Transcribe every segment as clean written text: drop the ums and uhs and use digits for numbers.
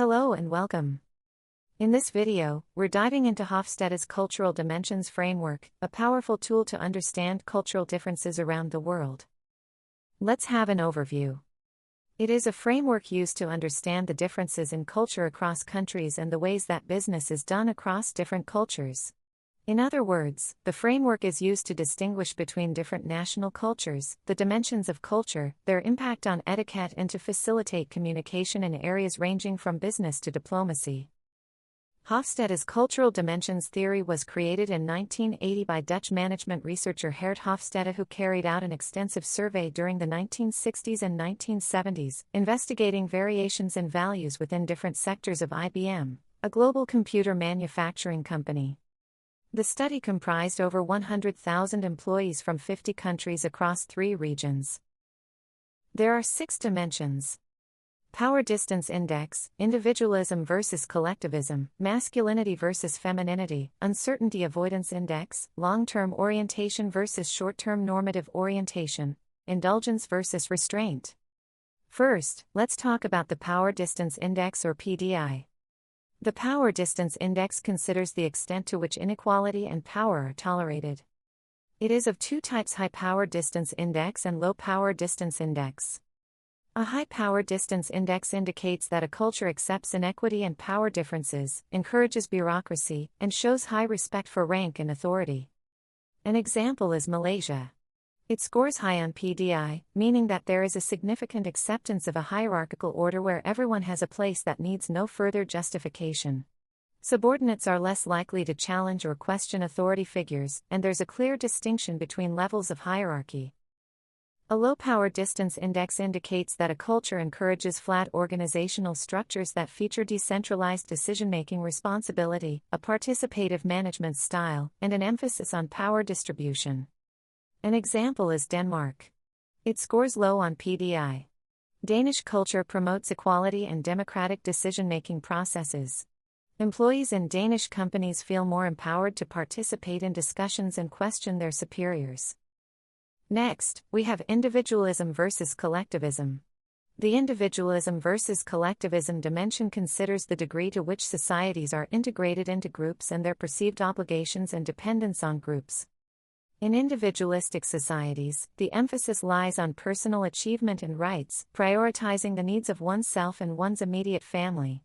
Hello and welcome. In this video, we're diving into Hofstede's Cultural Dimensions Framework, a powerful tool to understand cultural differences around the world. Let's have an overview. It is a framework used to understand the differences in culture across countries and the ways that business is done across different cultures. In other words, the framework is used to distinguish between different national cultures, the dimensions of culture, their impact on etiquette, and to facilitate communication in areas ranging from business to diplomacy. Hofstede's cultural dimensions theory was created in 1980 by Dutch management researcher Geert Hofstede, who carried out an extensive survey during the 1960s and 1970s, investigating variations in values within different sectors of IBM, a global computer manufacturing company. The study comprised over 100,000 employees from 50 countries across 3 regions. There are 6 dimensions: Power Distance Index, Individualism versus Collectivism, Masculinity versus Femininity, Uncertainty Avoidance Index, Long-term Orientation versus Short-term Normative Orientation, Indulgence versus Restraint. First, let's talk about the Power Distance Index, or PDI. The Power Distance Index considers the extent to which inequality and power are tolerated. It is of 2 types: High Power Distance Index and Low Power Distance Index. A High Power Distance Index indicates that a culture accepts inequity and power differences, encourages bureaucracy, and shows high respect for rank and authority. An example is Malaysia. It scores high on PDI, meaning that there is a significant acceptance of a hierarchical order where everyone has a place that needs no further justification. Subordinates are less likely to challenge or question authority figures, and there's a clear distinction between levels of hierarchy. A Low Power Distance Index indicates that a culture encourages flat organizational structures that feature decentralized decision-making responsibility, a participative management style, and an emphasis on power distribution. An example is Denmark. It scores low on PDI. Danish culture promotes equality and democratic decision-making processes. Employees in Danish companies feel more empowered to participate in discussions and question their superiors. Next, we have individualism versus collectivism. The individualism versus collectivism dimension considers the degree to which societies are integrated into groups and their perceived obligations and dependence on groups. In individualistic societies, the emphasis lies on personal achievement and rights, prioritizing the needs of oneself and one's immediate family.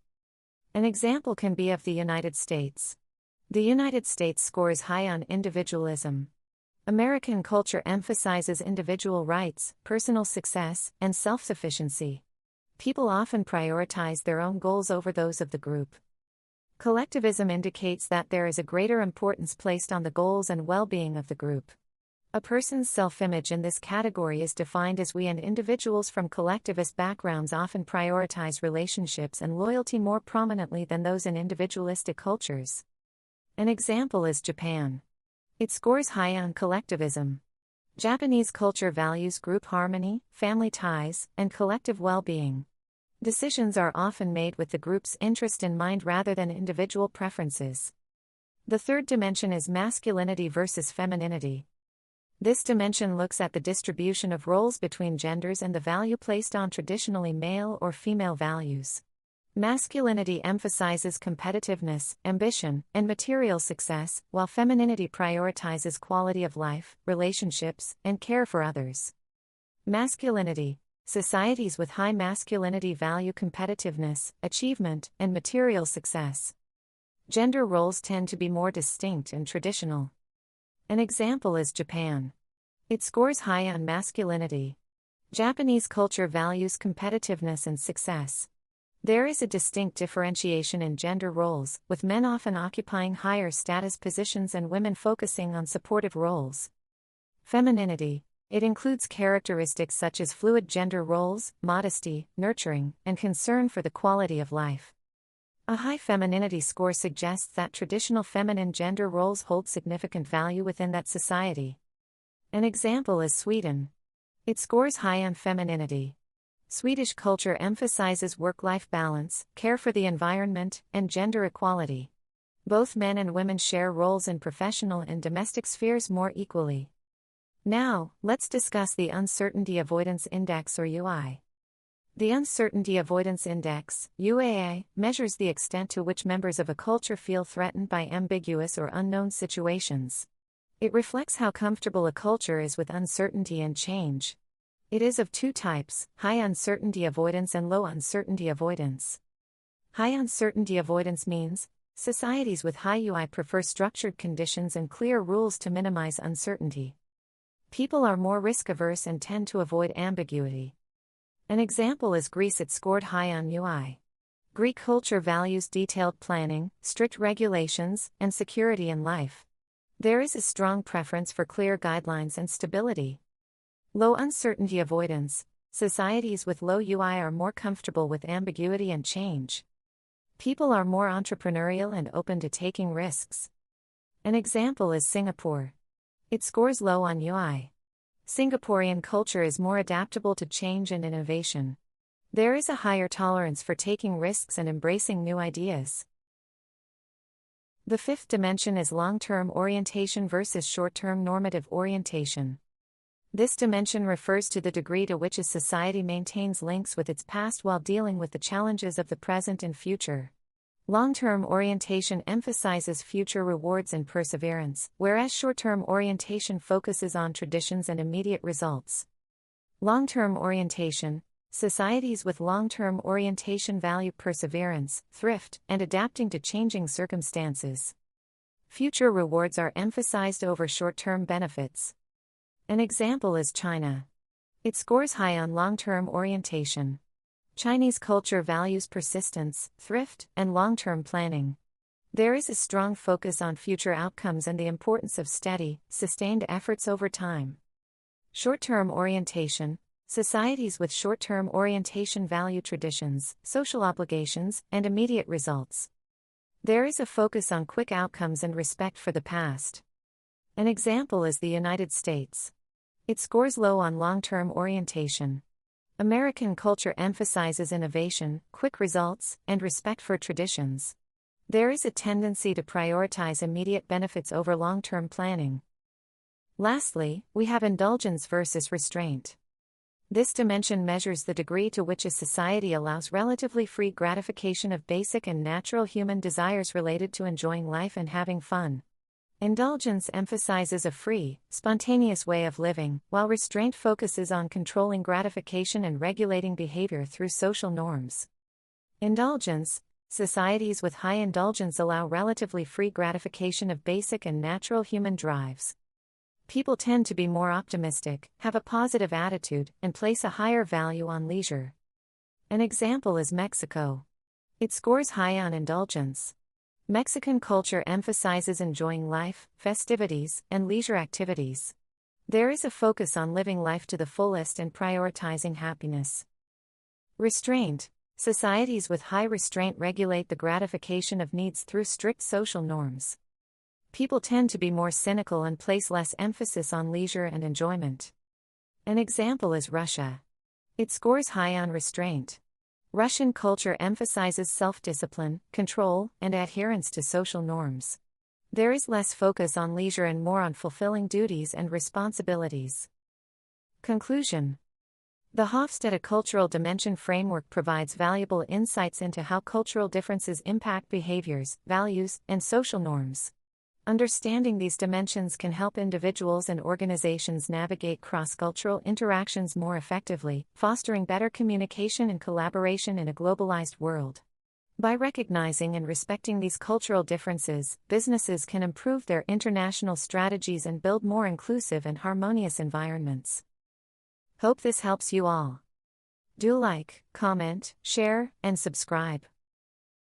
An example can be of the United States. The United States scores high on individualism. American culture emphasizes individual rights, personal success, and self-sufficiency. People often prioritize their own goals over those of the group. Collectivism indicates that there is a greater importance placed on the goals and well-being of the group. A person's self-image in this category is defined as we, and individuals from collectivist backgrounds often prioritize relationships and loyalty more prominently than those in individualistic cultures. An example is Japan. It scores high on collectivism. Japanese culture values group harmony, family ties, and collective well-being. Decisions are often made with the group's interest in mind rather than individual preferences. The third dimension is masculinity versus femininity. This dimension looks at the distribution of roles between genders and the value placed on traditionally male or female values. Masculinity emphasizes competitiveness, ambition, and material success, while femininity prioritizes quality of life, relationships, and care for others. Masculinity. Societies with high masculinity value competitiveness, achievement, and material success. Gender roles tend to be more distinct and traditional. An example is Japan. It scores high on masculinity. Japanese culture values competitiveness and success. There is a distinct differentiation in gender roles, with men often occupying higher status positions and women focusing on supportive roles. Femininity. It includes characteristics such as fluid gender roles, modesty, nurturing, and concern for the quality of life. A high femininity score suggests that traditional feminine gender roles hold significant value within that society. An example is Sweden. It scores high on femininity. Swedish culture emphasizes work-life balance, care for the environment, and gender equality. Both men and women share roles in professional and domestic spheres more equally. Now, let's discuss the Uncertainty Avoidance Index, or UI. The Uncertainty Avoidance Index, UAI, measures the extent to which members of a culture feel threatened by ambiguous or unknown situations. It reflects how comfortable a culture is with uncertainty and change. It is of two types: high uncertainty avoidance and low uncertainty avoidance. High uncertainty avoidance means societies with high UI prefer structured conditions and clear rules to minimize uncertainty. People are more risk-averse and tend to avoid ambiguity. An example is Greece. It scored high on UI. Greek culture values detailed planning, strict regulations, and security in life. There is a strong preference for clear guidelines and stability. Low uncertainty avoidance. Societies with low UI are more comfortable with ambiguity and change. People are more entrepreneurial and open to taking risks. An example is Singapore. It scores low on UI. Singaporean culture is more adaptable to change and innovation. There is a higher tolerance for taking risks and embracing new ideas. The fifth dimension is long-term orientation versus short-term normative orientation. This dimension refers to the degree to which a society maintains links with its past while dealing with the challenges of the present and future. Long-term orientation emphasizes future rewards and perseverance, whereas short-term orientation focuses on traditions and immediate results. Long-term orientation. Societies with long-term orientation value perseverance, thrift, and adapting to changing circumstances. Future rewards are emphasized over short-term benefits. An example is China. It scores high on long-term orientation. Chinese culture values persistence, thrift, and long-term planning. There is a strong focus on future outcomes and the importance of steady, sustained efforts over time. Short-term orientation. Societies with short-term orientation value traditions, social obligations, and immediate results. There is a focus on quick outcomes and respect for the past. An example is the United States. It scores low on long-term orientation. American culture emphasizes innovation, quick results, and respect for traditions. There is a tendency to prioritize immediate benefits over long-term planning. Lastly, we have indulgence versus restraint. This dimension measures the degree to which a society allows relatively free gratification of basic and natural human desires related to enjoying life and having fun. Indulgence emphasizes a free, spontaneous way of living, while restraint focuses on controlling gratification and regulating behavior through social norms. Indulgence. Societies with high indulgence allow relatively free gratification of basic and natural human drives. People tend to be more optimistic, have a positive attitude, and place a higher value on leisure. An example is Mexico. It scores high on indulgence. Mexican culture emphasizes enjoying life, festivities, and leisure activities. There is a focus on living life to the fullest and prioritizing happiness. Restraint. Societies with high restraint regulate the gratification of needs through strict social norms. People tend to be more cynical and place less emphasis on leisure and enjoyment. An example is Russia. It scores high on restraint. Russian culture emphasizes self-discipline, control, and adherence to social norms. There is less focus on leisure and more on fulfilling duties and responsibilities. Conclusion. The Hofstede Cultural Dimension Framework provides valuable insights into how cultural differences impact behaviors, values, and social norms. Understanding these dimensions can help individuals and organizations navigate cross-cultural interactions more effectively, fostering better communication and collaboration in a globalized world. By recognizing and respecting these cultural differences, businesses can improve their international strategies and build more inclusive and harmonious environments. Hope this helps you all. Do like, comment, share, and subscribe.